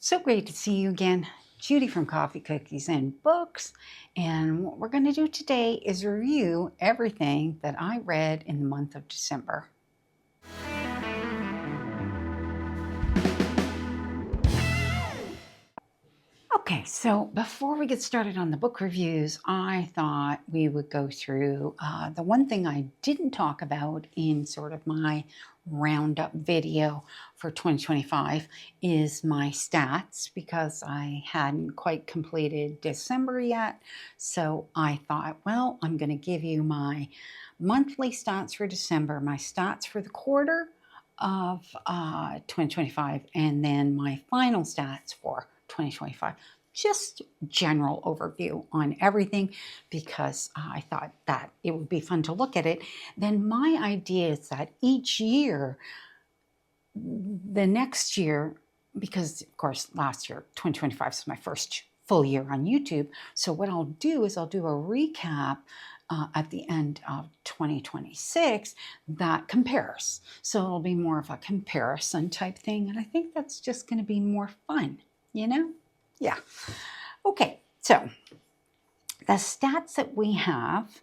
So great to see you again. Judy from Coffee, Cookies, and Books. And what we're going to do today is review everything that I read in the month of December. Okay, so before we get started on the book reviews, I thought we would go through the one thing I didn't talk about in sort of my roundup video for 2025 is my stats, because I hadn't quite completed December yet. So I thought, well, I'm going to give you my monthly stats for December, my stats for the quarter of 2025, and then my final stats for 2025. Just general overview on everything, because I thought that it would be fun to look at it. Then my idea is that each year, the next year, because of course last year, 2025, is my first full year on YouTube. So what I'll do is I'll do a recap at the end of 2026 that compares. So it'll be more of a comparison type thing. And I think that's just going to be more fun, you know? Yeah. Okay, so the stats that we have.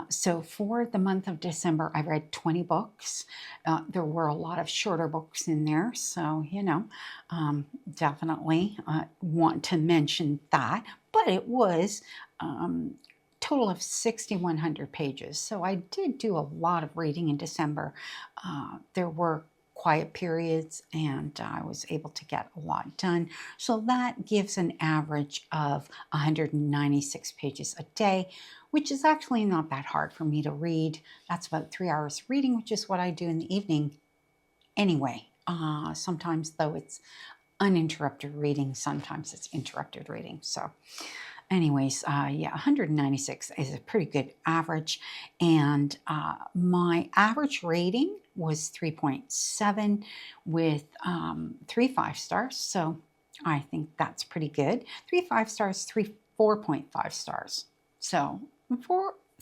So for the month of December, I read 20 books. There were a lot of shorter books in there. So, you know, definitely want to mention that. But it was total of 6,100 pages. So I did do a lot of reading in December. There were quiet periods and I was able to get a lot done. So that gives an average of 196 pages a day, which is actually not that hard for me to read. That's about 3 hours reading, which is what I do in the evening anyway. Sometimes though it's uninterrupted reading, sometimes it's interrupted reading. So anyways, yeah, 196 is a pretty good average. And my average rating was 3.7 with 3 5-stars. So I think that's pretty good. 3 5-stars, 3 4.5 stars. So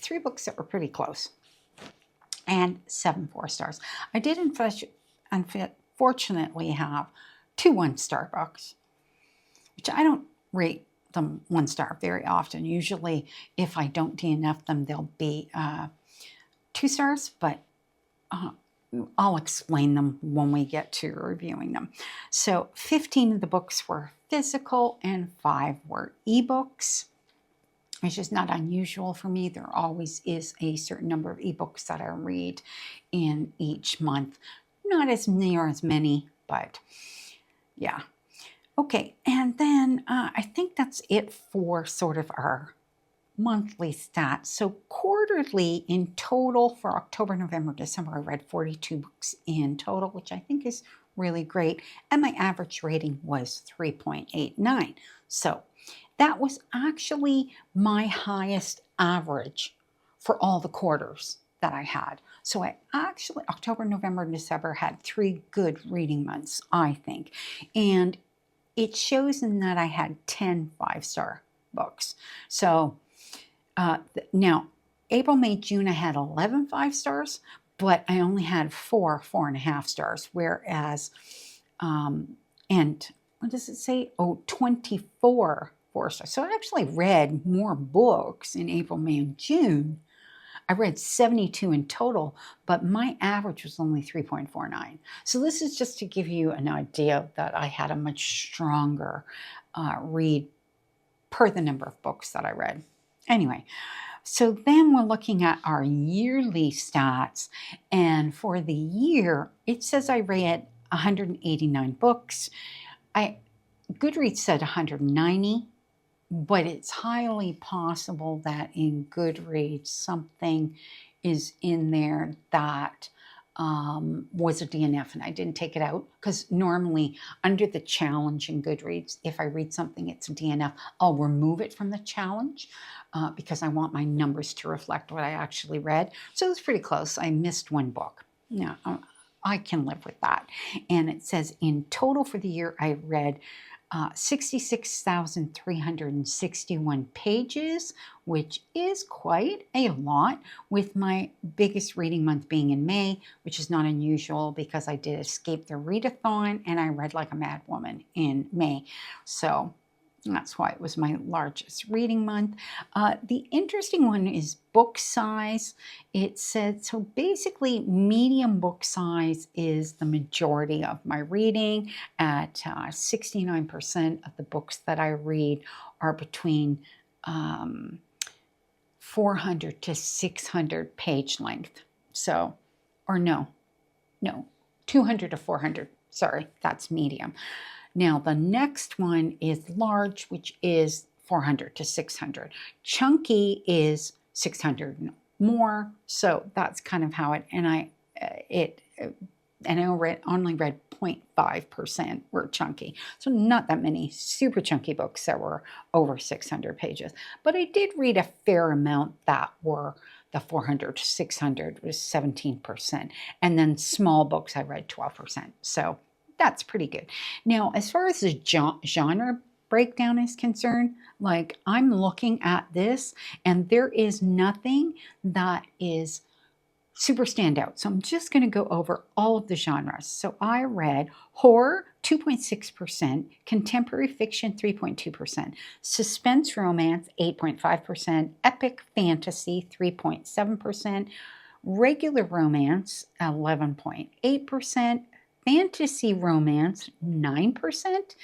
3 books that were pretty close. And 7 4-stars. I did unfortunately have 2 1-star books, which I don't rate them 1-star very often. Usually if I don't DNF them, they'll be 2 stars, but I'll explain them when we get to reviewing them. So 15 of the books were physical and 5 were ebooks, which is not unusual for me. There always is a certain number of ebooks that I read in each month. Not as near as many, but yeah. Okay, and then I think that's it for sort of our monthly stats. So quarterly in total for October, November, December, I read 42 books in total, which I think is really great. And my average rating was 3.89. So that was actually my highest average for all the quarters that I had. So I actually, October, November, and December had 3 good reading months, I think. And it shows in that I had 10 5-star books. So now, April, May, June, I had 11 5-stars, but I only had 4 4.5 stars. Whereas, and what does it say? Oh, 24 4-stars. So I actually read more books in April, May, and June. I read 72 in total, but my average was only 3.49. So this is just to give you an idea that I had a much stronger read per the number of books that I read. Anyway, so then we're looking at our yearly stats. And for the year, it says I read 189 books. Goodreads said 190. But it's highly possible that in Goodreads something is in there that was a DNF and I didn't take it out, because normally under the challenge in Goodreads, if I read something it's a DNF, I'll remove it from the challenge because I want my numbers to reflect what I actually read. So it's pretty close. I missed 1 book. Now, I can live with that. And it says in total for the year I read 66,361 pages, which is quite a lot, with my biggest reading month being in May, which is not unusual because I did escape the readathon and I read like a mad woman in May. So that's why it was my largest reading month. The interesting one is book size. It said, so basically medium book size is the majority of my reading. At 69% of the books that I read are between 400 to 600 page length. So, or no, 200 to 400. Sorry, that's medium. Now, the next one is large, which is 400 to 600. Chunky is 600 and more. So that's kind of how it, and I only read 0.5% were chunky. So not that many super chunky books that were over 600 pages. But I did read a fair amount that were the 400 to 600 was 17%. And then small books, I read 12%. So that's pretty good. Now, as far as the genre breakdown is concerned, like I'm looking at this and there is nothing that is super standout. So I'm just going to go over all of the genres. So I read horror, 2.6%, contemporary fiction, 3.2%, suspense romance, 8.5%, epic fantasy, 3.7%, regular romance, 11.8%, fantasy romance, 9%,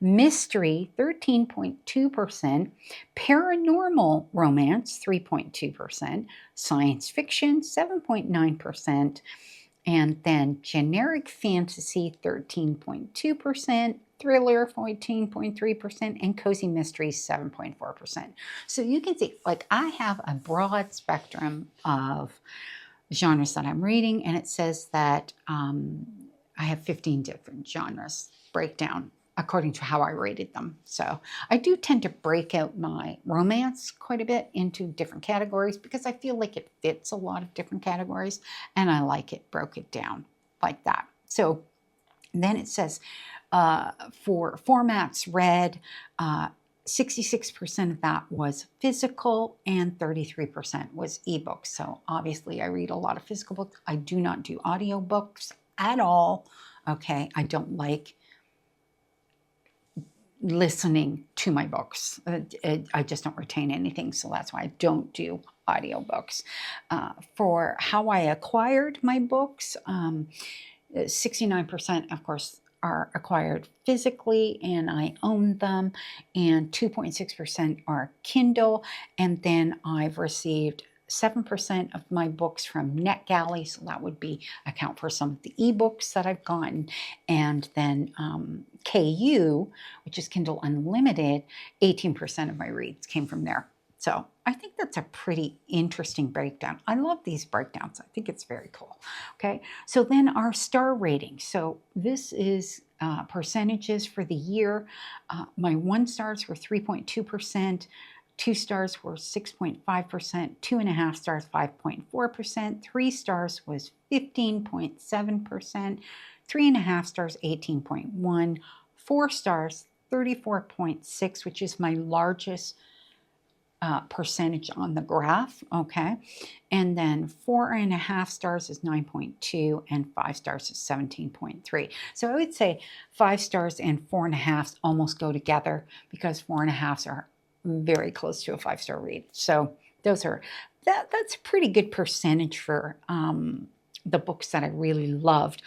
mystery, 13.2%, paranormal romance, 3.2%, science fiction, 7.9%, and then generic fantasy, 13.2%, thriller, 14.3%, and cozy mysteries, 7.4%. So you can see, like, I have a broad spectrum of genres that I'm reading, and it says that I have 15 different genres breakdown according to how I rated them. So I do tend to break out my romance quite a bit into different categories because I feel like it fits a lot of different categories and I like it broke it down like that. So then it says for formats read, 66% of that was physical and 33% was ebooks. So obviously I read a lot of physical books. I do not do audiobooks at all. Okay, I don't like listening to my books. I just don't retain anything, so that's why I don't do audiobooks. For how I acquired my books, 69% of course are acquired physically and I own them, and 2.6% are Kindle, and then I've received 7% of my books from NetGalley, so that would be account for some of the ebooks that I've gotten, and then KU, which is Kindle Unlimited, 18% of my reads came from there. So I think that's a pretty interesting breakdown. I love these breakdowns. I think it's very cool. Okay, so then our star rating. So this is percentages for the year. My 1 stars were 3.2%. 2 stars were 6.5%, 2.5 stars, 5.4%, 3 stars was 15.7%, 3.5 stars, 18.1%, 4 stars, 34.6%, which is my largest percentage on the graph, okay? And then 4.5 stars is 9.2%, and 5 stars is 17.3%. So I would say 5 stars and 4.5 almost go together because 4.5 are very close to a 5-star read. So those are, that's a pretty good percentage for the books that I really loved.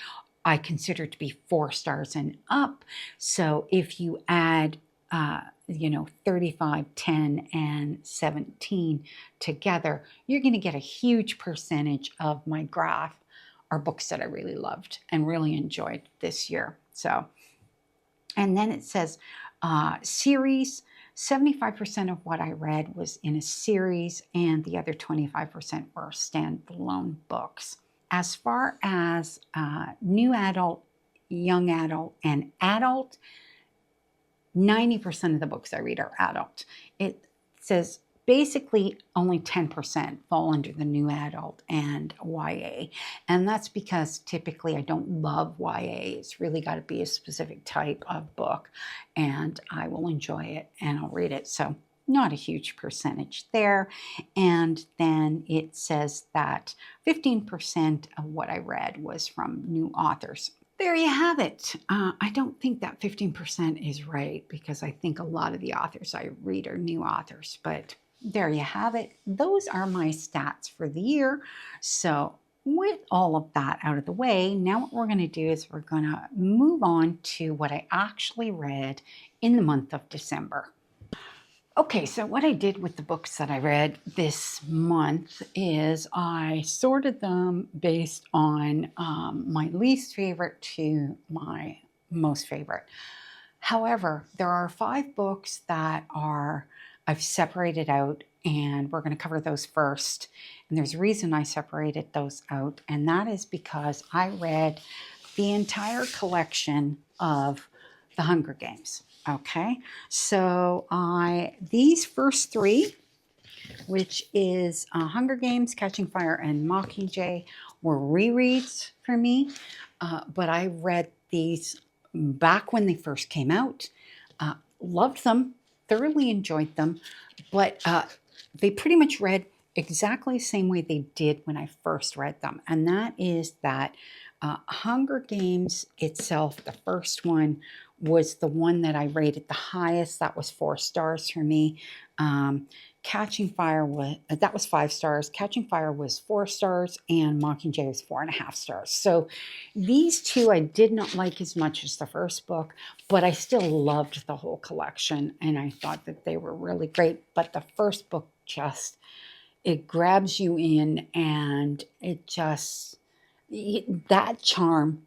I consider to be 4 stars and up. So if you add, 35, 10, and 17 together, you're going to get a huge percentage of my graph are books that I really loved and really enjoyed this year. So, and then it says series. 75% of what I read was in a series, and the other 25% were standalone books. As far as new adult, young adult, and adult, 90% of the books I read are adult. It says basically only 10% fall under the new adult and YA. And that's because typically I don't love YA. It's really got to be a specific type of book, and I will enjoy it and I'll read it. So not a huge percentage there. And then it says that 15% of what I read was from new authors. There you have it. I don't think that 15% is right, because I think a lot of the authors I read are new authors, but there you have it. Those are my stats for the year. So with all of that out of the way, now what we're going to do is we're going to move on to what I actually read in the month of December. Okay, so what I did with the books that I read this month is I sorted them based on my least favorite to my most favorite. However, there are 5 books that I've separated out, and we're going to cover those first. And there's a reason I separated those out, and that is because I read the entire collection of The Hunger Games. Okay, so these first 3, which is Hunger Games, Catching Fire, and Mockingjay, were rereads for me. But I read these back when they first came out, loved them, thoroughly enjoyed them, but they pretty much read exactly the same way they did when I first read them. And that is that Hunger Games itself, the first one, was the one that I rated the highest. That was 4 stars for me. Catching Fire was 5 stars. Catching Fire was 4 stars, and Mockingjay was 4.5 stars. So these 2 I did not like as much as the first book, but I still loved the whole collection, and I thought that they were really great. But the first book it grabs you in, and that charm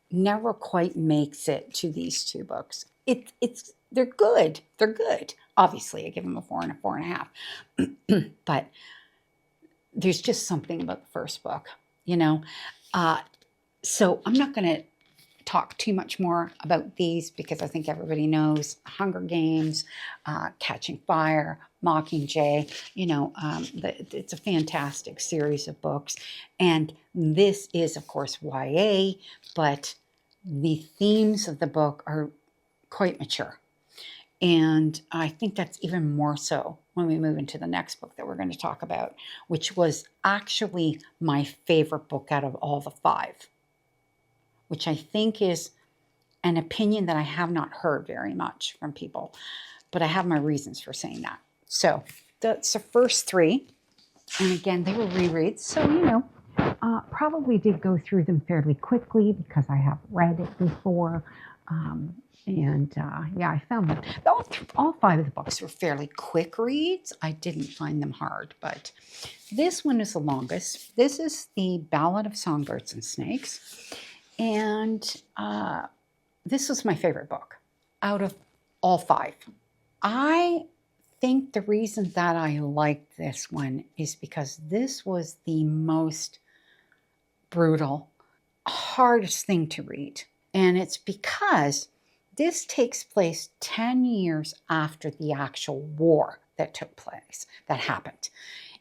never quite makes it to these 2 books. They're good. They're good. Obviously, I give them a 4 and a 4.5. But there's just something about the first book, you know. So I'm not going to talk too much more about these, because I think everybody knows Hunger Games, Catching Fire, Mockingjay. You know, it's a fantastic series of books. And this is, of course, YA, but the themes of the book are quite mature. And I think that's even more so when we move into the next book that we're going to talk about, which was actually my favorite book out of all the 5, which I think is an opinion that I have not heard very much from people, but I have my reasons for saying that. So that's the first 3. And again, they were rereads. So, you know, probably did go through them fairly quickly because I have read it before. Yeah, I found them. All 5 of the books were fairly quick reads. I didn't find them hard, but this one is the longest. This is the Ballad of Songbirds and Snakes. And this was my favorite book out of all 5. I think the reason that I liked this one is because this was the most brutal, hardest thing to read. And it's because this takes place 10 years after the actual war that took place, that happened.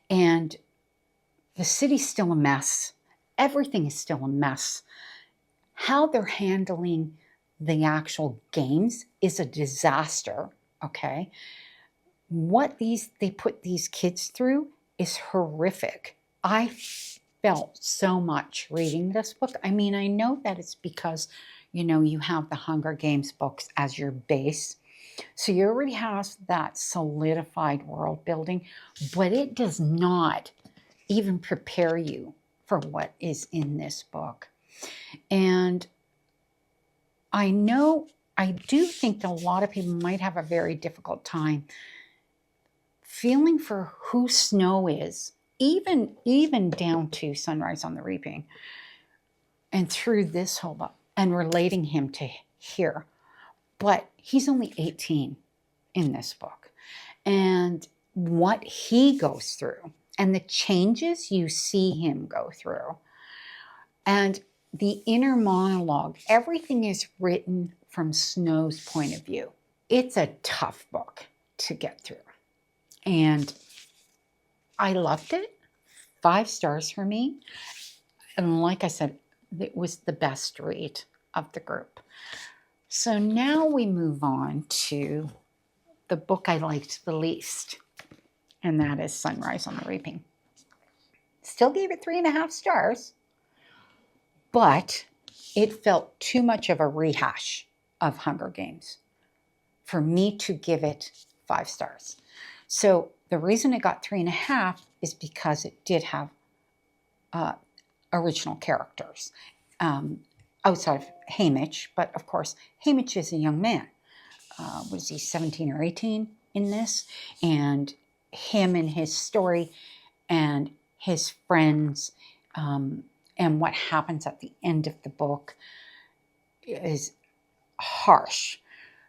And the city's still a mess. Everything is still a mess. How they're handling the actual games is a disaster, okay? What they put these kids through is horrific. I felt so much reading this book. I mean, I know that it's because, you know, you have the Hunger Games books as your base. So you already have that solidified world building, but it does not even prepare you for what is in this book. And I do think that a lot of people might have a very difficult time feeling for who Snow is, even down to Sunrise on the Reaping, and through this whole book, and relating him to here. But he's only 18 in this book. And what he goes through, and the changes you see him go through, and the inner monologue, everything is written from Snow's point of view. It's a tough book to get through. And I loved it. 5 stars for me. And like I said, it was the best read of the group. So now we move on to the book I liked the least, and that is Sunrise on the Reaping. Still gave it 3.5 stars, but it felt too much of a rehash of Hunger Games for me to give it 5 stars. So the reason it got 3.5 is because it did have original characters outside of Hamish, but of course Hamish is a young man. Was he 17 or 18 in this? And him and his story and his friends and what happens at the end of the book is harsh.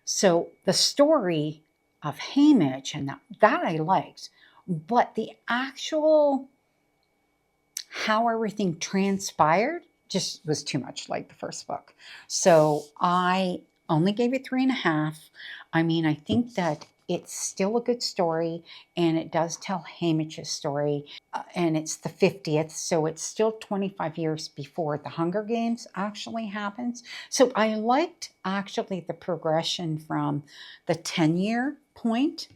So the story of Hamish and that I liked, but the actual how everything transpired just was too much like the first book. So I only gave it 3.5. I mean, I think that it's still a good story, and it does tell Hamish's story, and it's the 50th, so it's still 25 years before the Hunger Games actually happens. So I liked actually the progression from the 10-year point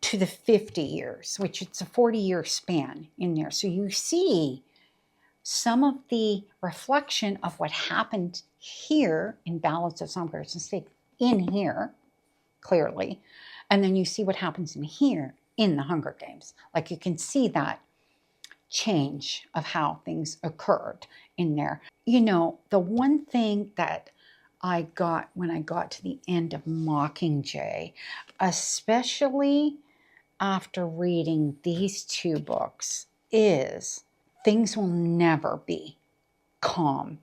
to the 50 years, which it's a 40-year span in there. So you see some of the reflection of what happened here in Ballads of Songbirds and Sleigh in here, clearly. And then you see what happens in here in the Hunger Games. Like you can see that change of how things occurred in there. You know, the one thing that I got when I got to the end of Mockingjay, especially after reading these 2 books, is things will never be calm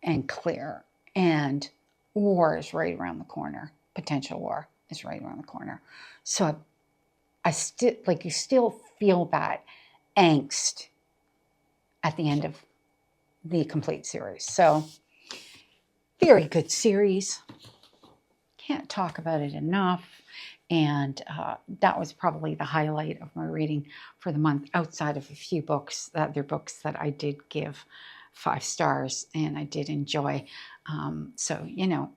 and clear, and war is right around the corner. Potential war is right around the corner. So I still, like, you still feel that angst at the end of the complete series. So very good series. Can't talk about it enough. And that was probably the highlight of my reading for the month, outside of a few books, other books that I did give 5 stars and I did enjoy. So, you know,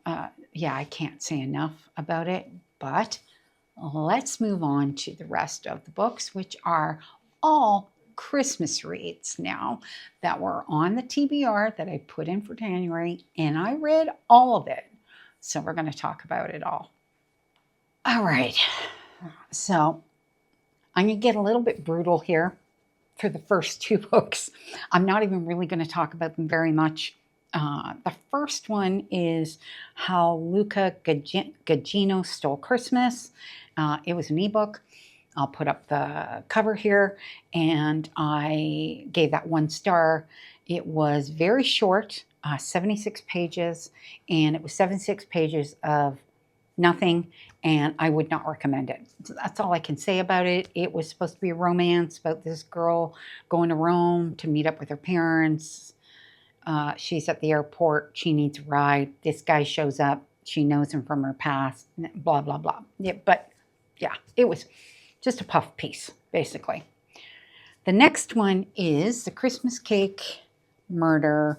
yeah, I can't say enough about it, but let's move on to the rest of the books, which are all Christmas reads now that were on the TBR that I put in for January, and I read all of it. So we're going to talk about it all. All right, so I'm going to get a little bit brutal here for the first 2 books. I'm not even really going to talk about them very much. The first one is How Luca Gugino Stole Christmas. It was an ebook. I'll put up the cover here, and I gave that 1 star. It was very short, 76 pages, and it was 76 pages of nothing, and I would not recommend it. That's all I can say about it. It was supposed to be a romance about this girl going to Rome to meet up with her parents. She's at the airport. She needs a ride. This guy shows up. She knows him from her past, blah, blah, blah. Yeah, but yeah, it was just a puff piece, basically. The next one is The Christmas Cake Murder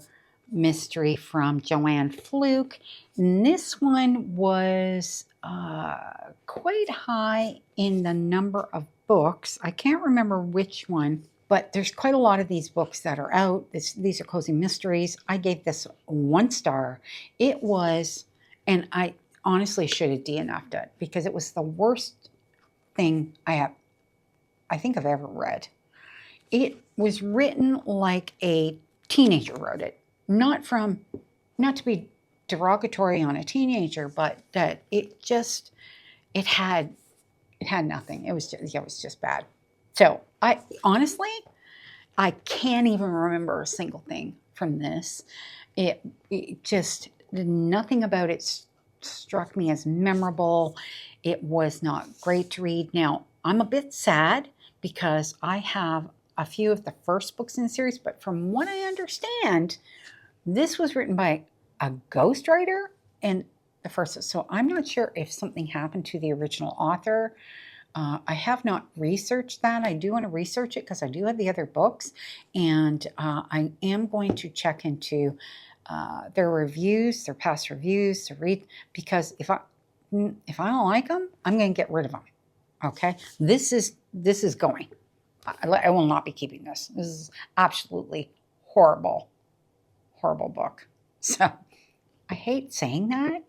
Mystery from Joanne Fluke. And this one was quite high in the number of books. I can't remember which one, but there's quite a lot of these books that are out. These are cozy mysteries. I gave this 1 star. It was, and I honestly should have DNF'd it because it was the worst thing I think I've ever read. It was written like a teenager wrote it. Not to be derogatory on a teenager, but that it had nothing. It was just bad. So I honestly can't even remember a single thing from this. It just, nothing about it struck me as memorable. It was not great to read. Now, I'm a bit sad because I have a few of the first books in the series, but from what I understand, this was written by a ghostwriter and the first. So I'm not sure if something happened to the original author. I have not researched that. I do want to research it because I do have the other books, and I am going to check into their reviews, their past reviews, to read, because if I don't like them, I'm going to get rid of them. Okay, this is going. I will not be keeping this. This is absolutely horrible book. So I hate saying that.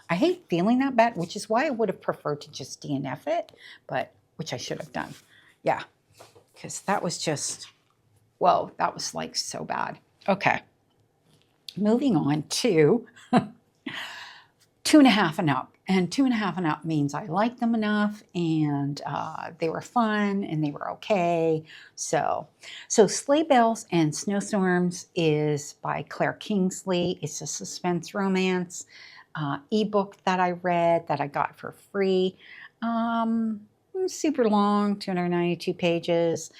I hate feeling that bad, which is why I would have preferred to just DNF it, but which I should have done. Yeah, because that was just, whoa, that was like so bad. Okay, moving on to 2.5 and up. And 2.5 and up means I liked them enough, and they were fun, and they were okay. So Sleigh Bells and Snowstorms is by Kingsley. It's a suspense romance ebook that I read, that I got for free. Super long, 292 pages.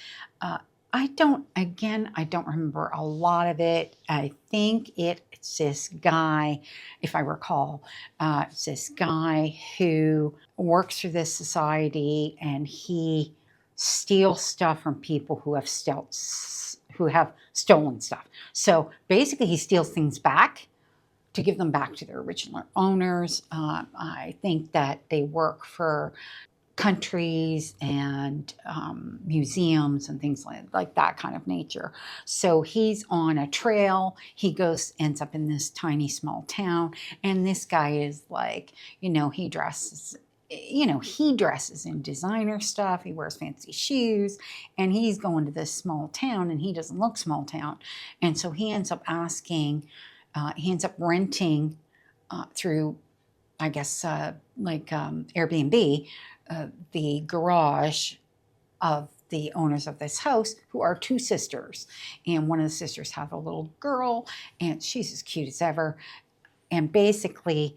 I don't remember a lot of it. I think it's this guy, if I recall, it's this guy who works for this society, and he steals stuff from people who have stolen stuff. So basically he steals things back to give them back to their original owners. I think that they work for countries and museums and things like that kind of nature. So he's on a trail. He ends up in this tiny small town, and this guy is like, he dresses in designer stuff. He wears fancy shoes, and he's going to this small town, and he doesn't look small town. And so he ends up renting through, I guess, Airbnb, the garage of the owners of this house, who are two sisters. And one of the sisters have a little girl, and she's as cute as ever. And basically,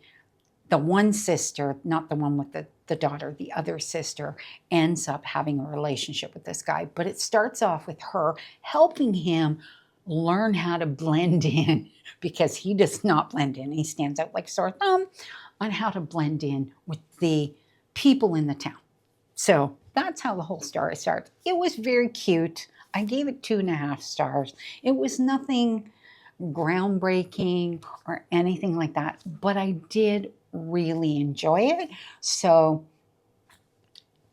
the one sister, not the one with the daughter, the other sister, ends up having a relationship with this guy. But it starts off with her helping him learn how to blend in, because he does not blend in. He stands out like a sore thumb on how to blend in with the people in the town. So that's how the whole story starts. It was very cute. I gave it 2.5 stars. It was nothing groundbreaking or anything like that, but I did really enjoy it. So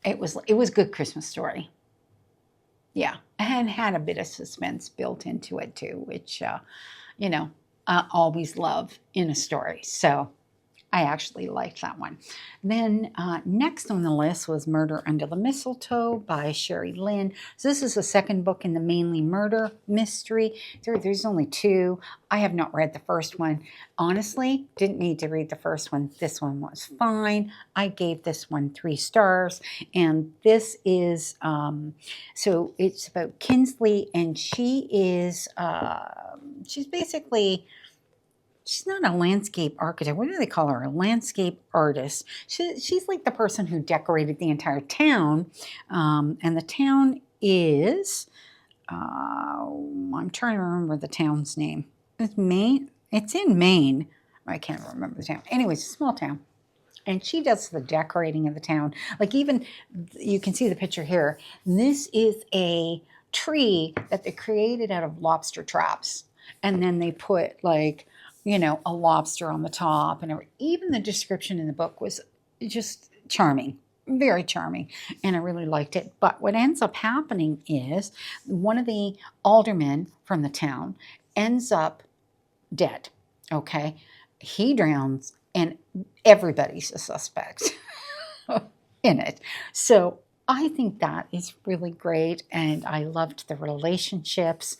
it was a good Christmas story. Yeah, and had a bit of suspense built into it too, which I always love in a story. So I actually liked that one. Then next on the list was Murder Under the Mistletoe by Lynn. So this is the second book in the mainly murder mystery. There's only 2. I have not read the first one. Honestly, didn't need to read the first one. This one was fine. I gave this one 3 stars. And this is, so it's about Kingsley, and she is, she's basically, she's not a landscape architect. What do they call her? A landscape artist. She's like the person who decorated the entire town. And the town is, I'm trying to remember the town's name. It's Maine. It's in Maine. I can't remember the town. Anyways, it's a small town. And she does the decorating of the town. Like, even, you can see the picture here. This is a tree that they created out of lobster traps. And then they put, like, a lobster on the top, and even the description in the book was just charming, very charming, and I really liked it. But what ends up happening is one of the aldermen from the town ends up dead, okay? He drowns, and everybody's a suspect in it. So I think that is really great, and I loved the relationships.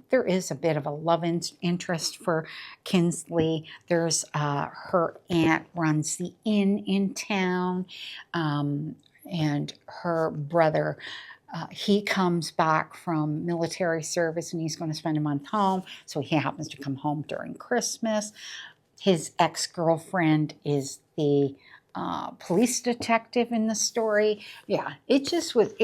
There is a bit of a love interest for Kingsley. There's her aunt runs the inn in town, and her brother, he comes back from military service, and he's going to spend a month home, so he happens to come home during Christmas. His ex-girlfriend is the police detective in the story. Yeah, it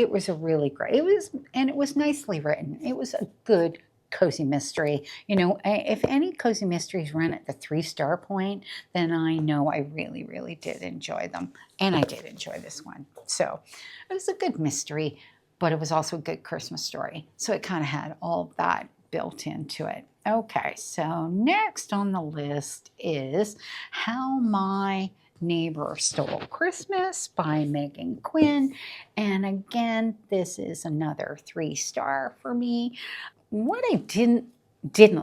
was a really great, it was nicely written. It was a good cozy mystery. You know, if any cozy mysteries run at the 3-star point, then I know I really, really did enjoy them. And I did enjoy this one. So it was a good mystery, but it was also a good Christmas story. So it kind of had all of that built into it. Okay, so next on the list is How My Neighbor Stole Christmas by Meghan Quinn. And again, this is another 3-star for me. What I didn't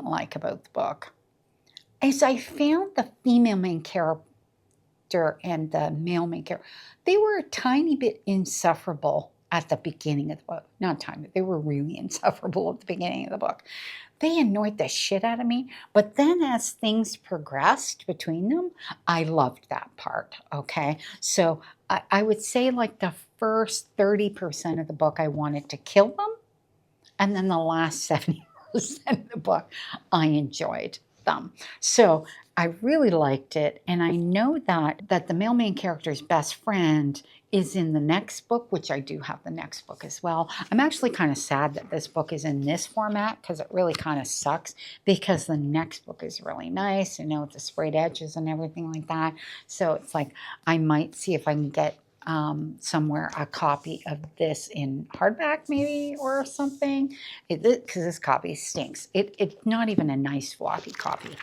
like about the book is I found the female main character and the male main character, they were a tiny bit insufferable at the beginning of the book. Not tiny, they were really insufferable at the beginning of the book. They annoyed the shit out of me. But then as things progressed between them, I loved that part, okay? So I would say like the first 30% of the book, I wanted to kill them. And then the last 70% of the book, I enjoyed them. So I really liked it. And I know that the male main character's best friend is in the next book, which I do have the next book as well. I'm actually kind of sad that this book is in this format because it really kind of sucks, because the next book is really nice, you know, with the sprayed edges and everything like that. So it's like I might see if I can get somewhere a copy of this in hardback maybe or something, because this copy stinks. It's not even a nice floppy copy.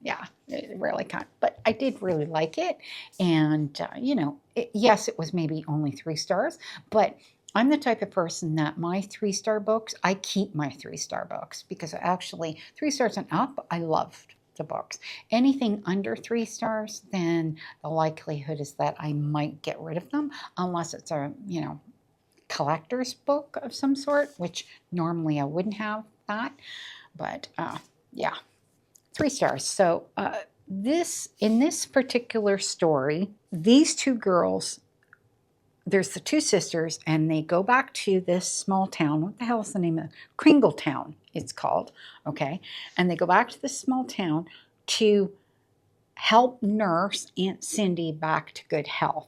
Yeah, it really can't. But I did really like it. And, you know, yes, it was maybe only 3 stars, but I'm the type of person that my 3-star books, I keep my 3-star books, because actually 3 stars and up, I loved the books. Anything under 3 stars, then the likelihood is that I might get rid of them, unless it's a, you know, collector's book of some sort, which normally I wouldn't have that. But, yeah. 3 stars. So in this particular story, these 2 girls, there's the 2 sisters, and they go back to this small town. What the hell is the name of it? Kringletown, it's called. Okay. And they go back to this small town to help nurse Aunt Cindy back to good health.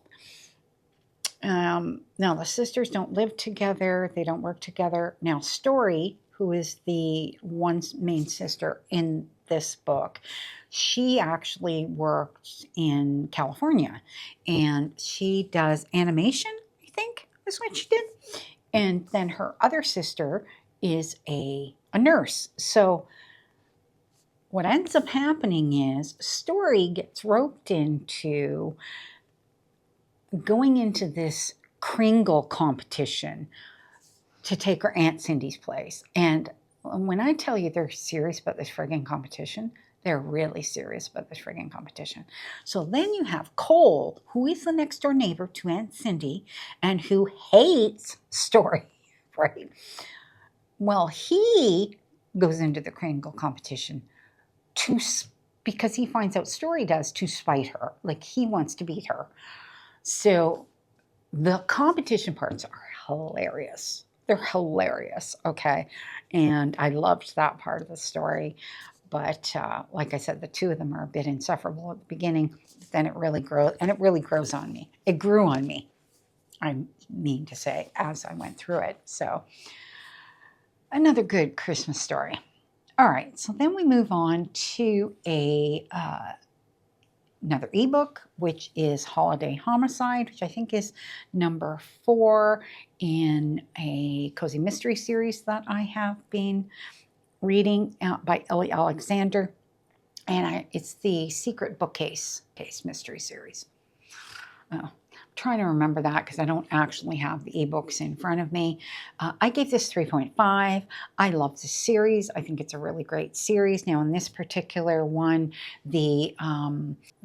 Now, the sisters don't live together. They don't work together. Now, Story, who is the one main sister in this book, she actually works in California, and she does animation, I think is what she did. And then her other sister is a nurse. So what ends up happening is Story gets roped into going into this Kringle competition to take her Aunt Cindy's place. And when I tell you they're serious about this friggin' competition, they're really serious about this friggin' competition. So then you have Cole, who is the next door neighbor to Aunt Cindy and who hates Story, right? Well, he goes into the Kringle competition because he finds out Story does, to spite her. Like, he wants to beat her. So the competition parts are hilarious. They're hilarious, okay? And I loved that part of the story. But like I said, the 2 of them are a bit insufferable at the beginning. Then it really grows, and it really grows on me. It grew on me, I mean to say, as I went through it. So another good Christmas story. All right, so then we move on to another ebook, which is Holiday Homicide, which I think is number 4 in a cozy mystery series that I have been reading by Ellie Alexander. And it's the Secret Bookcase mystery series. I'm trying to remember that because I don't actually have the ebooks in front of me. I gave this 3.5. I love this series. I think it's a really great series. Now, in this particular one, the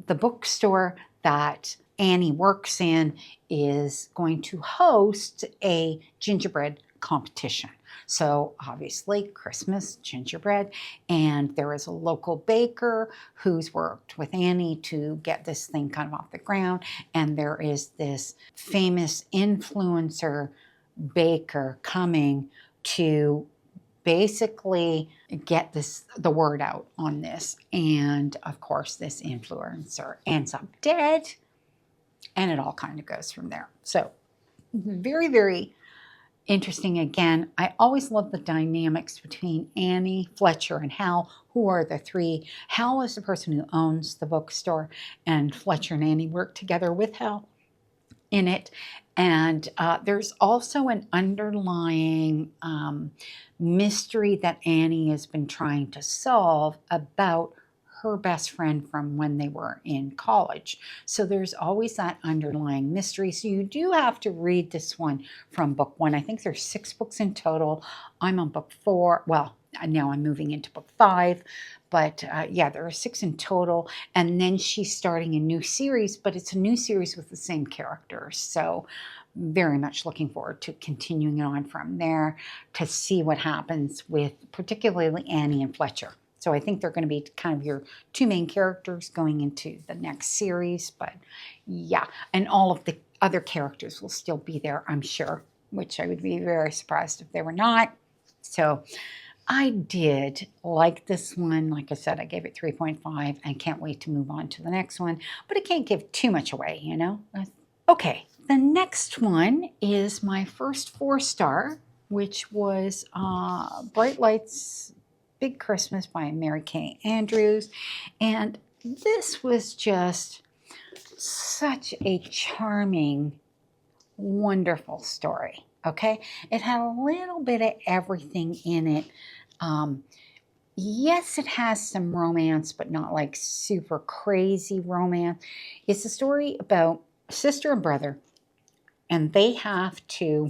bookstore that Annie works in is going to host a gingerbread competition. So obviously Christmas gingerbread, and there is a local baker who's worked with Annie to get this thing kind of off the ground, and there is this famous influencer baker coming to basically get the word out on this. And of course this influencer ends up dead, and it all kind of goes from there. So very, very interesting again. I always love the dynamics between Annie, Fletcher, and Hal, who are the three. Hal is the person who owns the bookstore, and Fletcher and Annie work together with Hal in it. And there's also an underlying mystery that Annie has been trying to solve about her best friend from when they were in college. So there's always that underlying mystery. So you do have to read this one from book 1. I think there's 6 books in total. I'm on book 4. Well, now I'm moving into book 5. But yeah, there are 6 in total. And then she's starting a new series, but it's a new series with the same characters. So very much looking forward to continuing on from there to see what happens with particularly Annie and Fletcher. So I think they're going to be kind of your 2 main characters going into the next series. But yeah, and all of the other characters will still be there, I'm sure, which I would be very surprised if they were not. So I did like this one. Like I said, I gave it 3.5 and can't wait to move on to the next one. But I can't give too much away, you know. Okay, the next one is my first 4-star, which was Bright Lights Big Christmas by Mary Kay Andrews. And this was just such a charming, wonderful story. Okay, it had a little bit of everything in it. Yes, it has some romance, but not like super crazy romance. It's a story about a sister and brother, and they have to,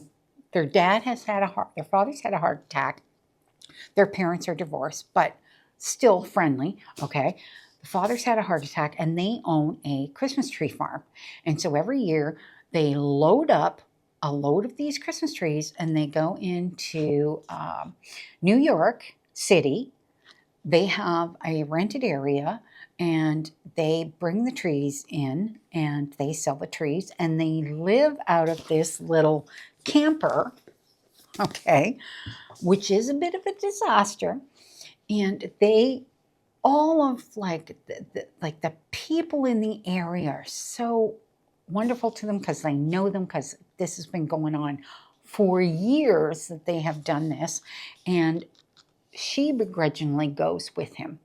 their father's had a heart attack. Their parents are divorced, but still friendly, okay? The father's had a heart attack, and they own a Christmas tree farm. And so every year, they load up a load of these Christmas trees, and they go into New York City. They have a rented area, and they bring the trees in, and they sell the trees, and they live out of this little camper, okay, which is a bit of a disaster. And they, all of like the people in the area are so wonderful to them because they know them, because this has been going on for years that they have done this. And she begrudgingly goes with him.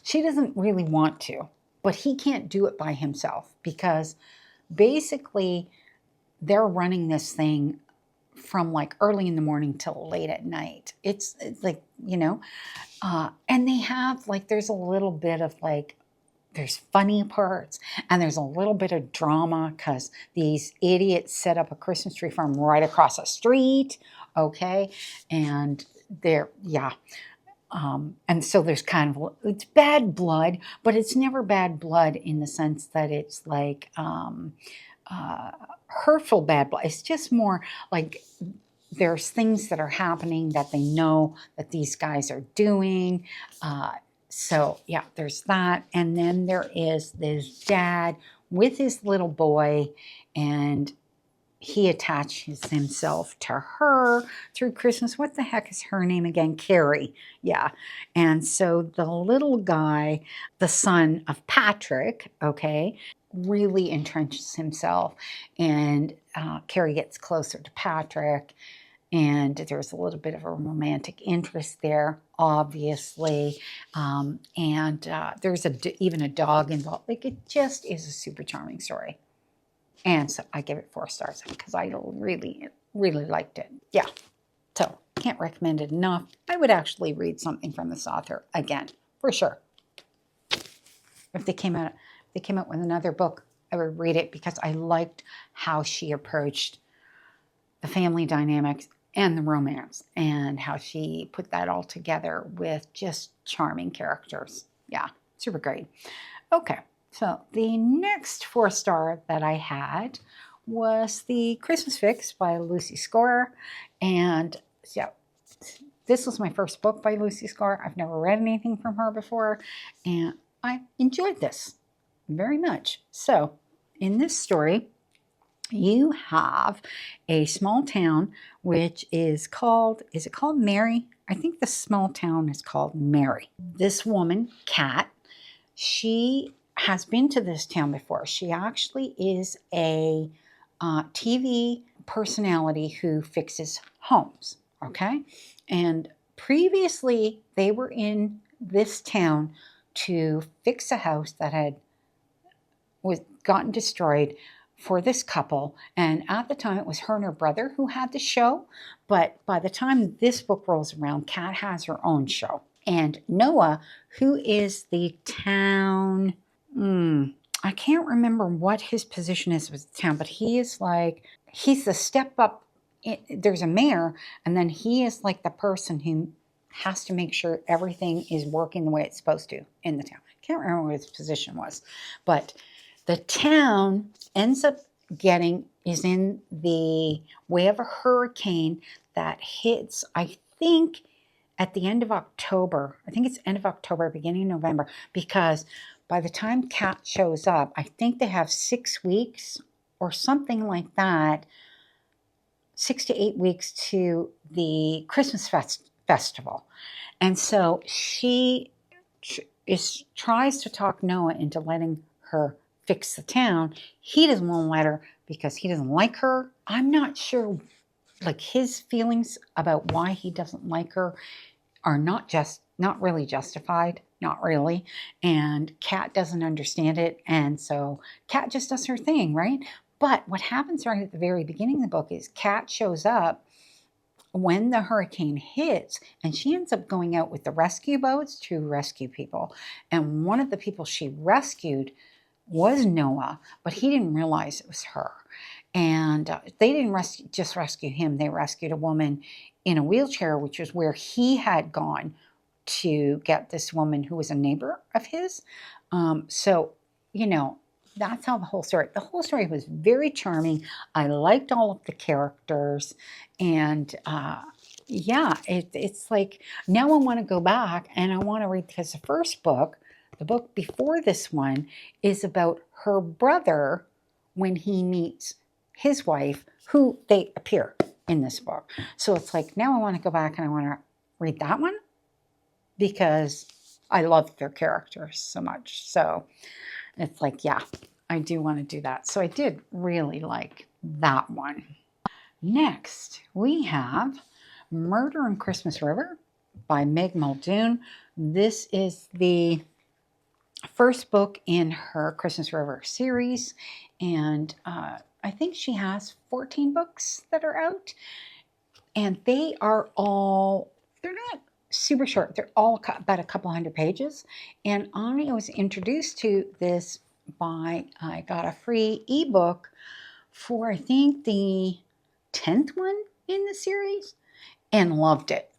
She doesn't really want to, but he can't do it by himself because basically they're running this thing from like early in the morning till late at night. It's like, you know, and they have like, there's a little bit of like, there's funny parts and there's a little bit of drama because these idiots set up a Christmas tree farm right across the street. Okay. And they're, yeah. And so there's kind of, it's bad blood, but it's never bad blood in the sense that it's like, hurtful bad blood. It's just more like there's things that are happening that they know that these guys are doing. So yeah, there's that. And then there is this dad with his little boy, and he attaches himself to her through Christmas. What the heck is her name again? Keri. Yeah. And so the little guy, the son of Patrick, okay, really entrenches himself, and Keri gets closer to Patrick, and there's a little bit of a romantic interest there, obviously, and there's even a dog involved. Like, it just is a super charming story, and so I give it 4 stars because I really, really liked it. Yeah, so can't recommend it enough. I would actually read something from this author again, for sure. If they came out with another book, I would read it because I liked how she approached the family dynamics and the romance and how she put that all together with just charming characters. Yeah, super great. Okay, so the next 4-star that I had was The Christmas Fix by Lucy Score. And yeah, this was my first book by Lucy Score. I've never read anything from her before, and I enjoyed this very much. So in this story, you have a small town which is it called Mary? I think the small town is called Mary. This woman, Kat, she has been to this town before. She actually is a TV personality who fixes homes, okay? And previously, they were in this town to fix a house that was gotten destroyed for this couple. And at the time, it was her and her brother who had the show. But by the time this book rolls around, Kat has her own show. And Noah, who is the town, I can't remember what his position is with the town, but he's the step up. There's a mayor, and then he is like the person who has to make sure everything is working the way it's supposed to in the town. I can't remember what his position was, but the town ends up is in the way of a hurricane that hits, I think, at the end of October. I think it's end of October, beginning of November, because by the time Kat shows up, I think they have 6 weeks or something like that, 6 to 8 weeks to the Christmas festival. And so she tries to talk Noah into letting her fix the town. He doesn't want to let her because he doesn't like her. I'm not sure, like, his feelings about why he doesn't like her are not really justified, not really. And Kat doesn't understand it. And so Kat just does her thing, right? But what happens right at the very beginning of the book is Kat shows up when the hurricane hits, and she ends up going out with the rescue boats to rescue people. And one of the people she rescued was Noah, but he didn't realize it was her. And they didn't just rescue him. They rescued a woman in a wheelchair, which was where he had gone to get this woman who was a neighbor of his. So, that's how the whole story was very charming. I liked all of the characters. And it's like, now I want to go back and I want to read, because the first book, the book before this one, is about her brother when he meets his wife, who they appear in this book. So it's like, now I want to go back and I want to read that one because I love their characters so much. So it's like, yeah, I do want to do that. So I did really like that one. Next, we have Murder on Christmas River by Meg Muldoon. This is the first book in her Christmas River series, and I think she has 14 books that are out, and they're not super short. They're all about a couple hundred pages, and I was introduced to this I got a free ebook for, I think, the 10th one in the series, and loved it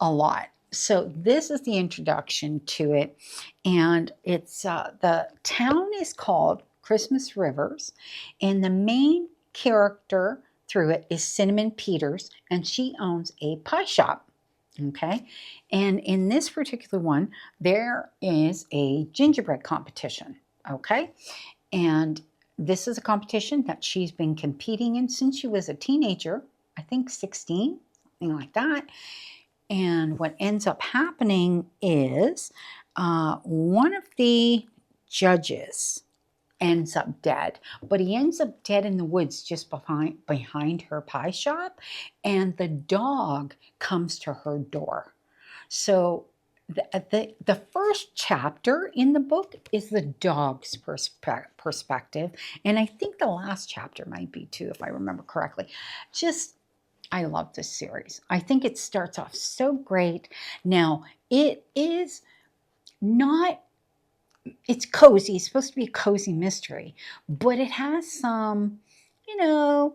a lot. So this is the introduction to it, and it's the town is called Christmas Rivers, and the main character through it is Cinnamon Peters, and she owns a pie shop. Okay, and in this particular one, there is a gingerbread competition. Okay, and this is a competition that she's been competing in since she was a teenager, I think 16, something like that. And what ends up happening is one of the judges ends up dead, but he ends up dead in the woods just behind her pie shop, and the dog comes to her door. So the first chapter in the book is the dog's perspective, and I think the last chapter might be too, if I remember correctly. I love this series. I think it starts off so great. Now, it is not, it's cozy. It's supposed to be a cozy mystery, but it has some, a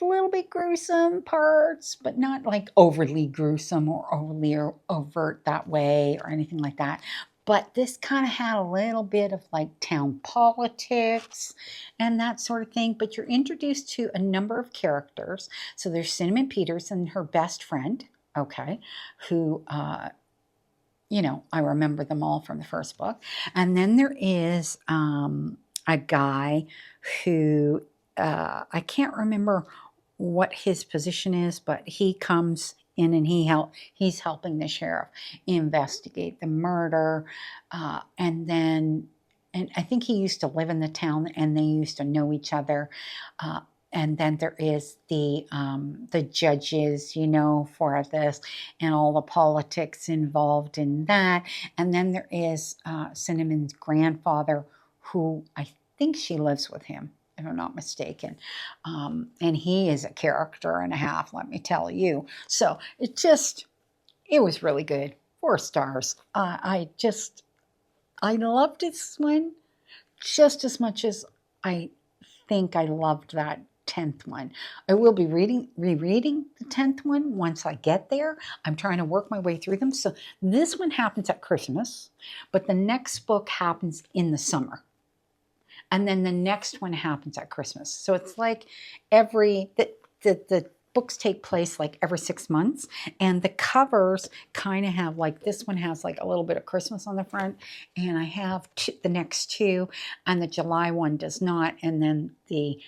little bit gruesome parts, but not like overly gruesome or overly overt that way or anything like that. But this kind of had a little bit of like town politics and that sort of thing. But you're introduced to a number of characters. So there's Cinnamon Peters and her best friend, okay, who, I remember them all from the first book. And then there is a guy who, I can't remember what his position is, but he comes in and he's helping the sheriff investigate the murder, and I think he used to live in the town and they used to know each other, and then there is the judges, you know, for this, and all the politics involved in that. And then there is Cinnamon's grandfather, who I think she lives with him, if I'm not mistaken. And he is a character and a half, let me tell you. So it was really good. 4 stars. I loved this one just as much as I think I loved that 10th one. I will be rereading the 10th one once I get there. I'm trying to work my way through them. So this one happens at Christmas, but the next book happens in the summer. And then the next one happens at Christmas. So it's like the books take place like every 6 months, and the covers kind of have, like, this one has like a little bit of Christmas on the front, and I have the next 2, and the July one does not, and then the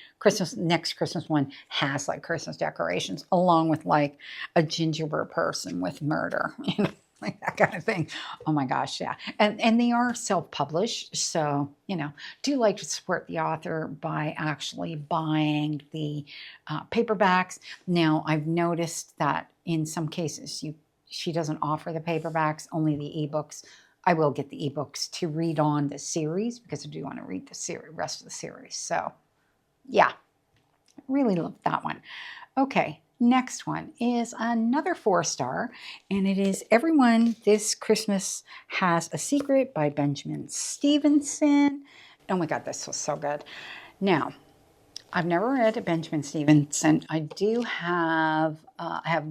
next Christmas one has like Christmas decorations, along with like a gingerbread person with murder, you know, like that kind of thing. Oh my gosh, yeah. And they are self-published, so, you know, do like to support the author by actually buying the paperbacks. Now, I've noticed that in some cases she doesn't offer the paperbacks, only the ebooks. I will get the ebooks to read on the series, because I do want to read the rest of the series. So, yeah, really love that one. Okay. Next one is another 4-star, and it is Everyone This Christmas Has a Secret by Benjamin Stevenson. Oh my God, this was so good. Now, I've never read a Benjamin Stevenson. I do have, I have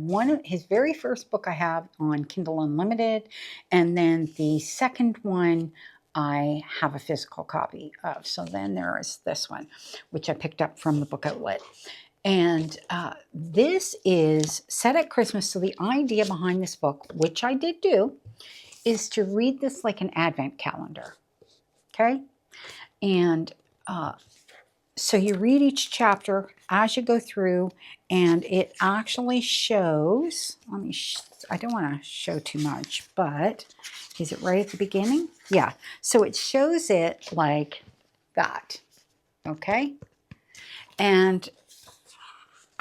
his very first book I have on Kindle Unlimited, and then the second one I have a physical copy of. So then there is this one, which I picked up from the book outlet. And this is set at Christmas. So the idea behind this book, which I did do, is to read this like an Advent calendar. Okay? And so you read each chapter as you go through, and it actually shows, I don't want to show too much, but is it right at the beginning? Yeah. So it shows it like that. Okay? And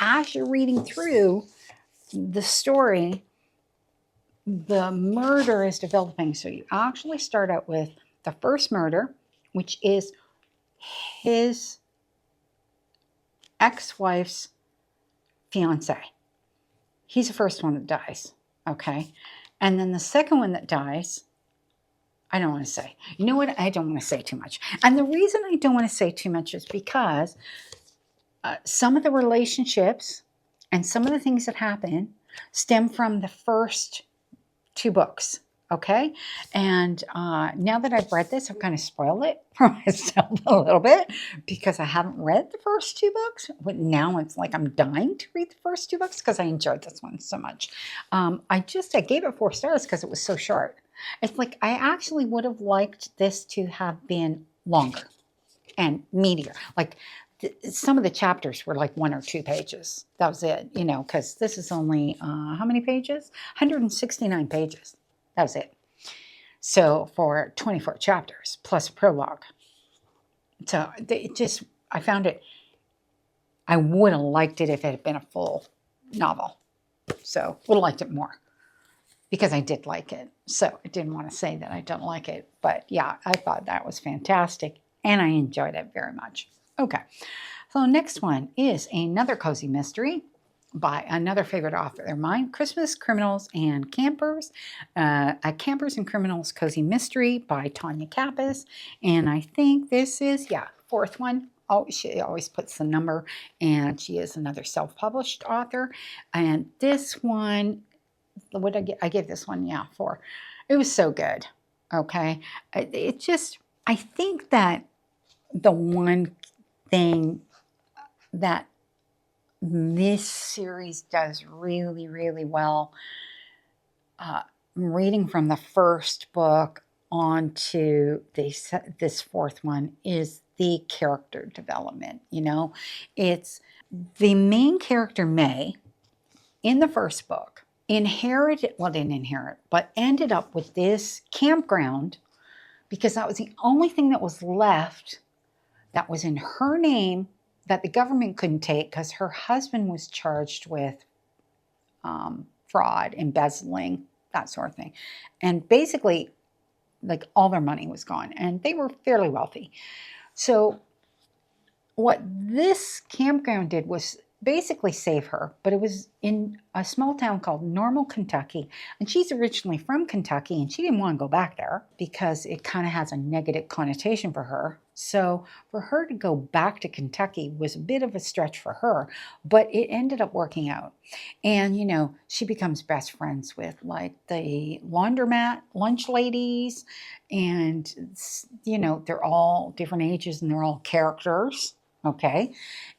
as you're reading through the story, the murder is developing. So you actually start out with the first murder, which is his ex-wife's fiance. He's the first one that dies, okay? And then the second one that dies, I don't want to say. You know what? I don't want to say too much. And the reason I don't want to say too much is because some of the relationships and some of the things that happen stem from the first 2 books, okay? And now that I've read this, I've kind of spoiled it for myself a little bit, because I haven't read the first 2 books. But now it's like I'm dying to read the first 2 books because I enjoyed this one so much. I gave it 4 stars because it was so short. It's like I actually would have liked this to have been longer and meatier. Like, some of the chapters were like 1 or 2 pages. That was it, you know, because this is only, how many pages? 169 pages. That was it. So for 24 chapters plus prologue. So I found it, I would have liked it if it had been a full novel. So would have liked it more, because I did like it. So I didn't want to say that I don't like it. But yeah, I thought that was fantastic, and I enjoyed it very much. Okay, so next one is another cozy mystery by another favorite author of mine, Christmas Criminals and Campers, a Campers and Criminals Cozy Mystery by Tonya Kappes. And I think this is, 4th one. Oh, she always puts the number, and she is another self-published author. And this one, what did I get? I gave this one, 4. It was so good, okay? I think that the one thing that this series does really, really well, reading from the first book on to this 4th one, is the character development. You know, it's the main character, May, in the first book, didn't inherit, but ended up with this campground because that was the only thing that was left that was in her name that the government couldn't take because her husband was charged with fraud, embezzling, that sort of thing. And basically, like, all their money was gone, and they were fairly wealthy. So what this campground did was basically save her, but it was in a small town called Normal, Kentucky. And she's originally from Kentucky, and she didn't want to go back there because it kind of has a negative connotation for her. So for her to go back to Kentucky was a bit of a stretch for her, but it ended up working out. And, you know, she becomes best friends with, like, the laundromat lunch ladies, and, you know, they're all different ages and they're all characters, okay?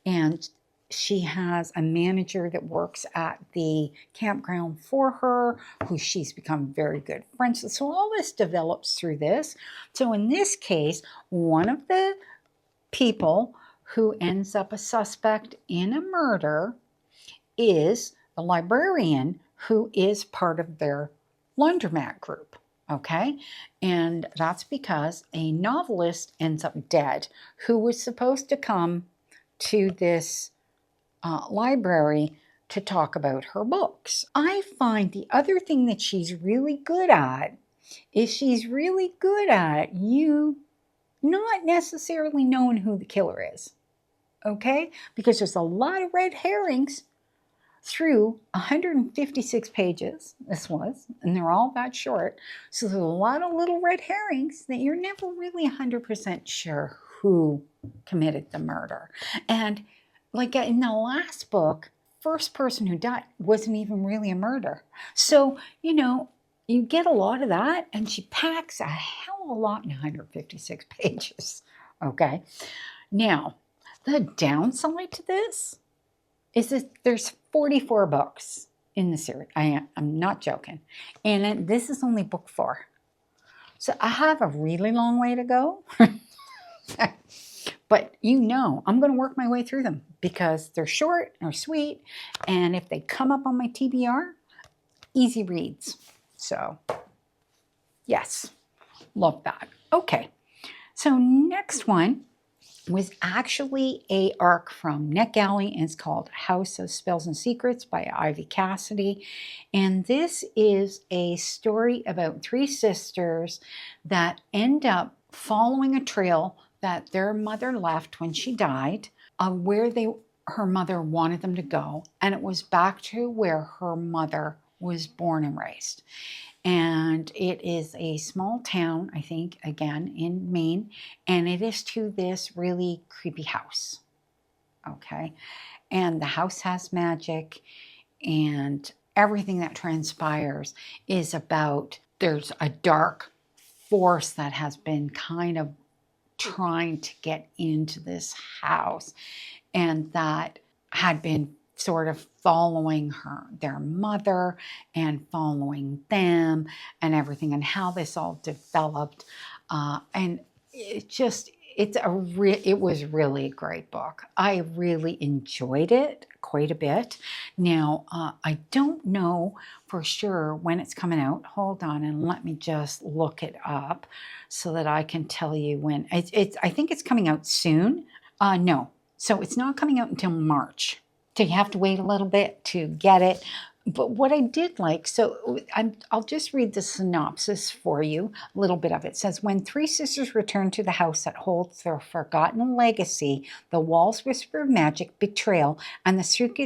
And she has a manager that works at the campground for her, who she's become very good friends with. So all this develops through this. So in this case, one of the people who ends up a suspect in a murder is the librarian, who is part of their laundromat group. Okay, and that's because a novelist ends up dead who was supposed to come to this library to talk about her books. I find the other thing that she's really good at is she's really good at you not necessarily knowing who the killer is, okay? Because there's a lot of red herrings through 156 pages, this was, and they're all that short. So there's a lot of little red herrings that you're never really 100% sure who committed the murder. And like in the last book, first person who died wasn't even really a murder. So, you know, you get a lot of that, and she packs a hell of a lot in 156 pages, okay? Now, the downside to this is that there's 44 books in the series. I'm not joking. And this is only book 4. So I have a really long way to go. But you know, I'm going to work my way through them because they're short or sweet. And if they come up on my TBR, easy reads. So yes, love that. Okay, so next one was actually a arc from NetGalley, and it's called House of Spells and Secrets by Ivy Cassidy. And this is a story about 3 sisters that end up following a trail that their mother left when she died, where her mother wanted them to go, and it was back to where her mother was born and raised. And it is a small town, I think, again, in Maine, and it is to this really creepy house, okay? And the house has magic, and everything that transpires is about, there's a dark force that has been kind of trying to get into this house, and that had been sort of following their mother, and following them and everything, and how this all developed. And it was really a great book. I really enjoyed it quite a bit. Now, I don't know for sure when it's coming out. Hold on, and let me just look it up so that I can tell you when. I think it's coming out soon. No, so it's not coming out until March. So you have to wait a little bit to get it. But what I did like, so I'll just read the synopsis for you, a little bit of it. It says, when 3 sisters return to the house that holds their forgotten legacy, the walls whisper magic, betrayal, and the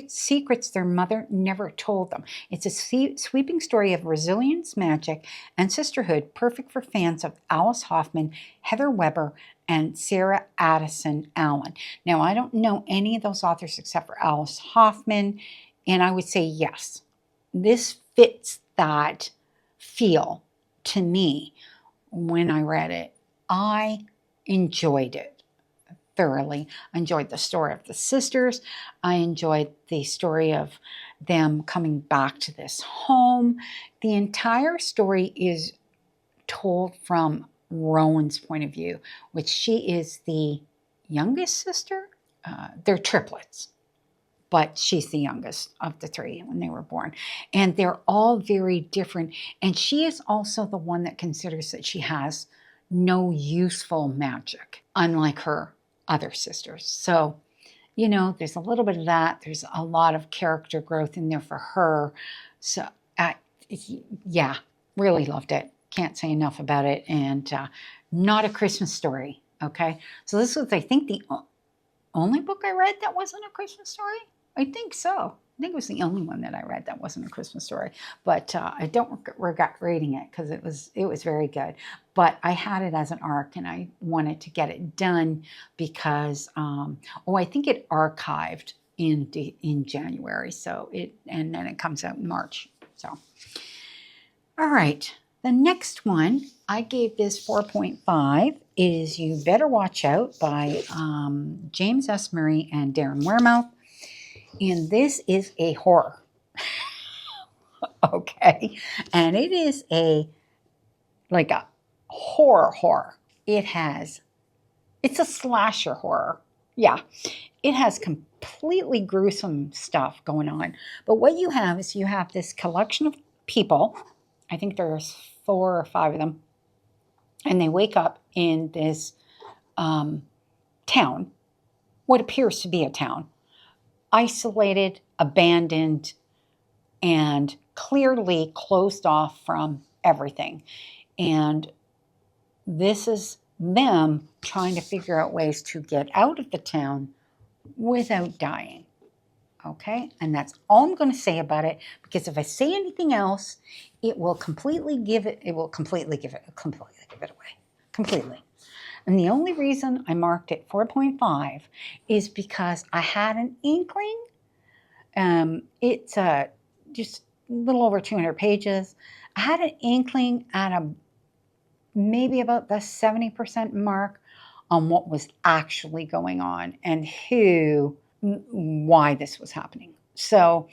secrets their mother never told them. It's a sweeping story of resilience, magic, and sisterhood, perfect for fans of Alice Hoffman, Heather Weber, and Sarah Addison Allen. Now, I don't know any of those authors except for Alice Hoffman, and I would say yes, this fits that feel to me when I read it. I enjoyed it thoroughly. I enjoyed the story of the sisters. I enjoyed the story of them coming back to this home. The entire story is told from Rowan's point of view, which she is the youngest sister. They're triplets, but she's the youngest of the 3 when they were born. And they're all very different. And she is also the one that considers that she has no useful magic, unlike her other sisters. So you know, there's a little bit of that. There's a lot of character growth in there for her. So, yeah, really loved it. Can't say enough about it. And not a Christmas story, okay? So this was, I think, the only book I read that wasn't a Christmas story. I think so. I think it was the only one that I read that wasn't a Christmas story. But I don't regret reading it because it was very good. But I had it as an arc, and I wanted to get it done because, I think it archived in January. So and then it comes out in March. So, all right. The next one, I gave this 4.5, is You Better Watch Out by James S. Murray and Darren Wearmouth. And this is a horror. Okay. And it is like a horror. It's a slasher horror. Yeah. It has completely gruesome stuff going on. But what you have is you have this collection of people. I think there's 4 or 5 of them. And they wake up in this town, what appears to be a town, isolated, abandoned, and clearly closed off from everything. And this is them trying to figure out ways to get out of the town without dying. Okay? And that's all I'm going to say about it, because if I say anything else, it will completely give it away. Completely. And the only reason I marked it 4.5 is because I had an inkling. It's just a little over 200 pages. I had an inkling at maybe about the 70% mark on what was actually going on and why this was happening. So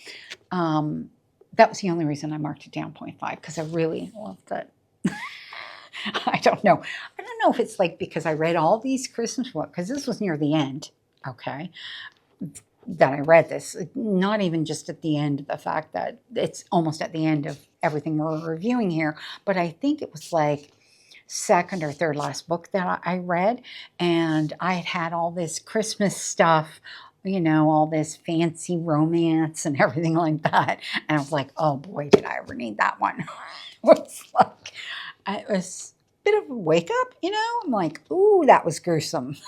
that was the only reason I marked it down 0.5, because I really loved it. I don't know if it's like because I read all these Christmas books, because this was near the end, okay, that I read this. Not even just at the end, the fact that it's almost at the end of everything we're reviewing here, but I think it was like second or third last book that I read, and I had all this Christmas stuff, you know, all this fancy romance and everything like that, and I was like, oh boy, did I ever need that one. It was a bit of a wake up, you know. I'm like, ooh, that was gruesome.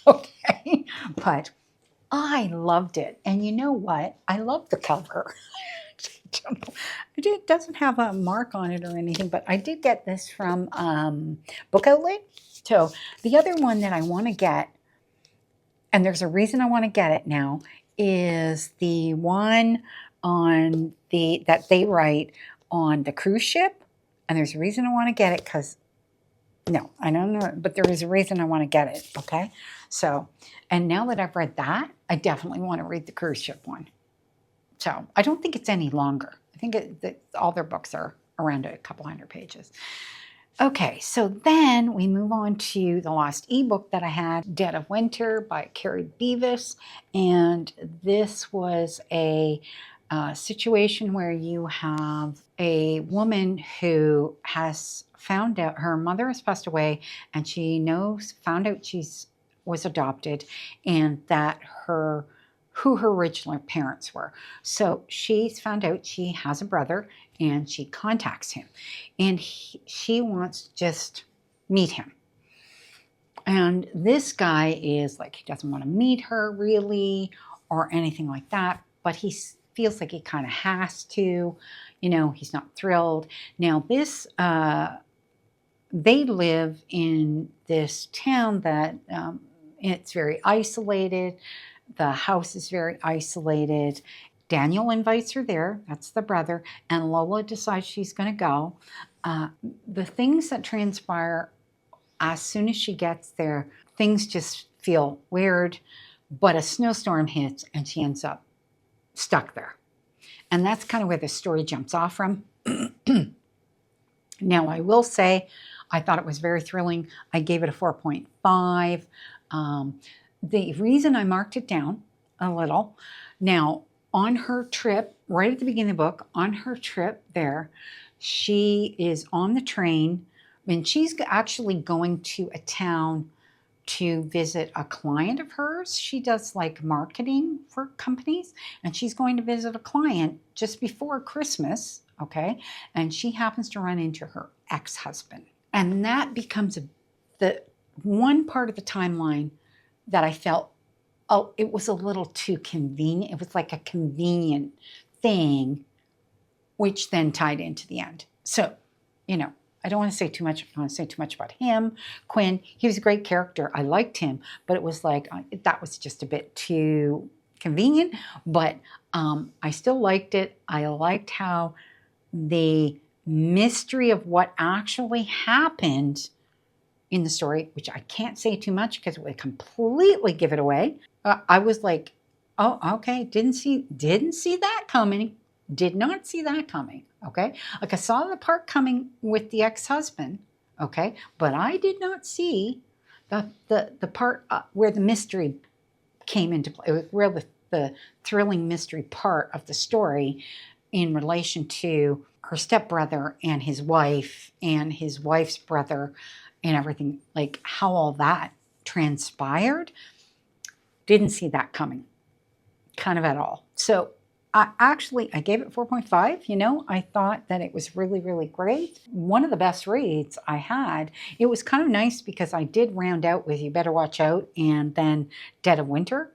Okay, but I loved it. And you know what? I love the cover. It doesn't have a mark on it or anything, but I did get this from Book Outlet. So the other one that I want to get, and there's a reason I want to get it now, is the one that they write on the cruise ship. And there's a reason I want to get it, because, no, I don't know, but there is a reason I want to get it, okay? So, and now that I've read that, I definitely want to read the cruise ship one. So, I don't think it's any longer. I think that all their books are around a couple hundred pages. Okay, so then we move on to the last ebook that I had, Dead of Winter by Keri Beevis. And this was a situation where you have a woman who has found out her mother has passed away, and she found out she was adopted, and that who her original parents were. So she's found out she has a brother, and she contacts him, and she wants to just meet him. And this guy is like, he doesn't want to meet her really or anything like that, but he feels like he kind of has to, you know, he's not thrilled. Now they live in this town that it's very isolated. The house is very isolated. Daniel invites her there. That's the brother. And Lola decides she's going to go. The things that transpire as soon as she gets there, things just feel weird. But a snowstorm hits and she ends up stuck there. And that's kind of where the story jumps off from. Now, I will say, I thought it was very thrilling. I gave it a 4.5. The reason I marked it down a little, now, on her trip, right at the beginning of the book, on her trip there, she is on the train, and she's actually going to a town to visit a client of hers. She does like marketing for companies, and she's going to visit a client just before Christmas, okay? And she happens to run into her ex-husband. And that becomes the one part of the timeline that I felt, oh, it was a little too convenient. It was like a convenient thing, which then tied into the end. So, you know, I don't want to say too much. I don't want to say too much about him. Quinn, he was a great character. I liked him, but it was like, that was just a bit too convenient. But I still liked it. I liked how the mystery of what actually happened in the story, which I can't say too much because it would completely give it away. I was like, oh, okay, didn't see that coming. Did not see that coming, okay? Like I saw the part coming with the ex-husband, okay? But I did not see the part where the mystery came into play, where the thrilling mystery part of the story in relation to her stepbrother and his wife's brother and everything, like how all that transpired. Didn't see that coming, kind of at all. So I gave it 4.5. You know, I thought that it was really, really great. One of the best reads I had. It was kind of nice because I did round out with You Better Watch Out and then Dead of Winter.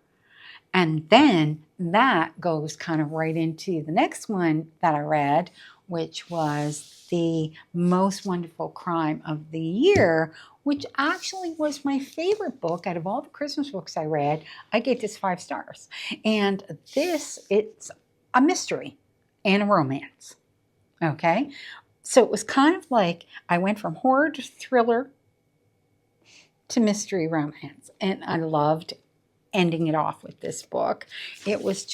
And then that goes kind of right into the next one that I read, which was The Most Wonderful Crime of the Year, which actually was my favorite book out of all the Christmas books I read. I gave this 5 stars. And it's a mystery and a romance, okay? So it was kind of like I went from horror to thriller to mystery romance, and I loved ending it off with this book. This was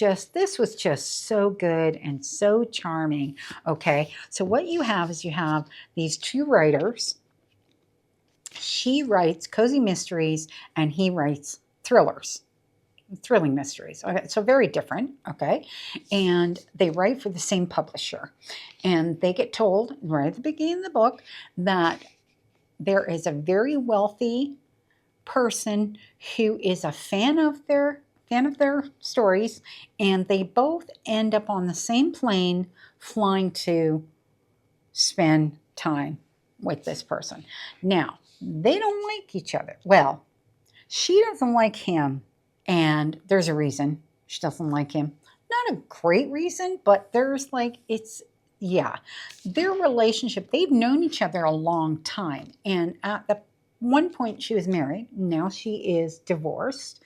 just so good and so charming, okay? So what you have is you have these 2 writers. She writes cozy mysteries and he writes thrilling mysteries. Okay, so very different, okay? And they write for the same publisher. And they get told right at the beginning of the book that there is a very wealthy person who is a fan of their stories, and they both end up on the same plane flying to spend time with this person. Now, they don't like each other. Well, she doesn't like him. And there's a reason she doesn't like him. Not a great reason, but there's like, their relationship, they've known each other a long time. And at the one point she was married. Now she is divorced.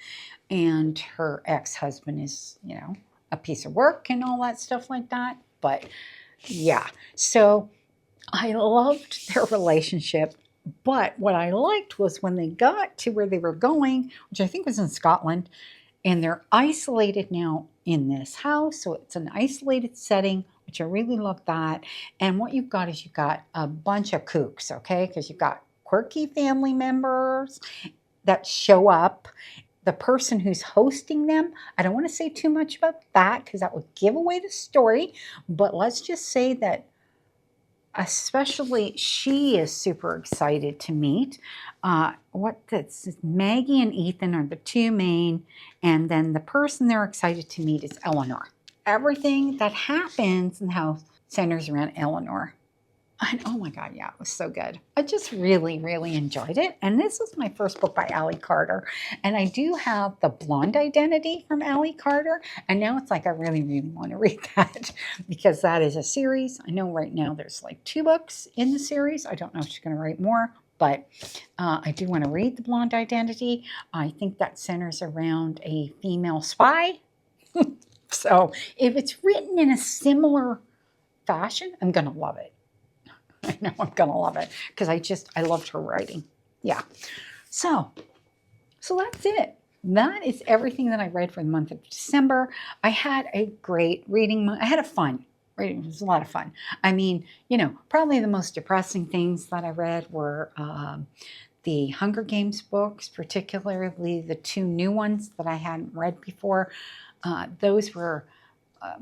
And her ex-husband is, you know, a piece of work and all that stuff like that. But yeah, so I loved their relationship. But what I liked was when they got to where they were going, which I think was in Scotland, and they're isolated now in this house. So it's an isolated setting, which I really love that. And what you've got is you've got a bunch of kooks, okay? Because you've got quirky family members that show up. The person who's hosting them, I don't want to say too much about that because that would give away the story. But let's just say that especially she is super excited to meet. Maggie and Ethan are the 2 main, and then the person they're excited to meet is Eleanor. Everything that happens in the house centers around Eleanor. And oh my God, yeah, it was so good. I just really, really enjoyed it. And this was my first book by Allie Carter. And I do have The Blonde Identity from Allie Carter. And now it's like I really, really want to read that because that is a series. I know right now there's like 2 books in the series. I don't know if she's going to write more, but I do want to read The Blonde Identity. I think that centers around a female spy. So if it's written in a similar fashion, I'm going to love it. I know I'm going to love it because I loved her writing. Yeah. So that's it. That is everything that I read for the month of December. I had a great reading month. I had a fun reading. It was a lot of fun. I mean, you know, probably the most depressing things that I read were the Hunger Games books, particularly the 2 new ones that I hadn't read before. Those were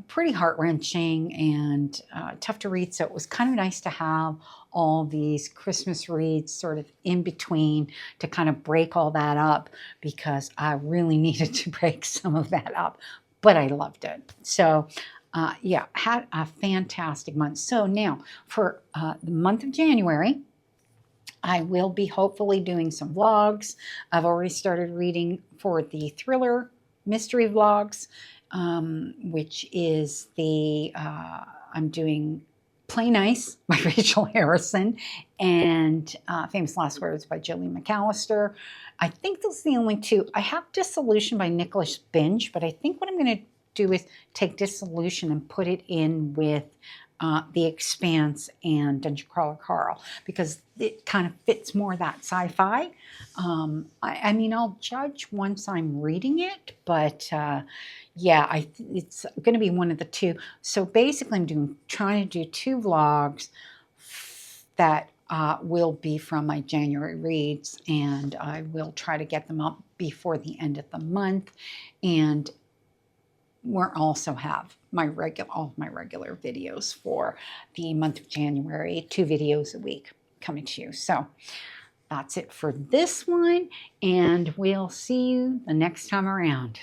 pretty heart-wrenching and tough to read. So it was kind of nice to have all these Christmas reads sort of in between to kind of break all that up, because I really needed to break some of that up, but I loved it. So yeah, had a fantastic month. So now for the month of January, I will be hopefully doing some vlogs. I've already started reading for the thriller mystery vlogs, which is the, I'm doing Play Nice by Rachel Harrison and Famous Last Words by Jillian McAllister. I think those are the only two. I have Dissolution by Nicholas Binge, but I think what I'm going to do is take Dissolution and put it in with The Expanse and Dungeon Crawler Carl, because it kind of fits more that sci-fi. I mean, I'll judge once I'm reading it, but yeah, it's going to be one of the two. So basically, I'm trying to do 2 vlogs that will be from my January reads, and I will try to get them up before the end of the month. And we'll also have all of my regular videos for the month of January, 2 videos a week coming to you. So that's it for this one, and we'll see you the next time around.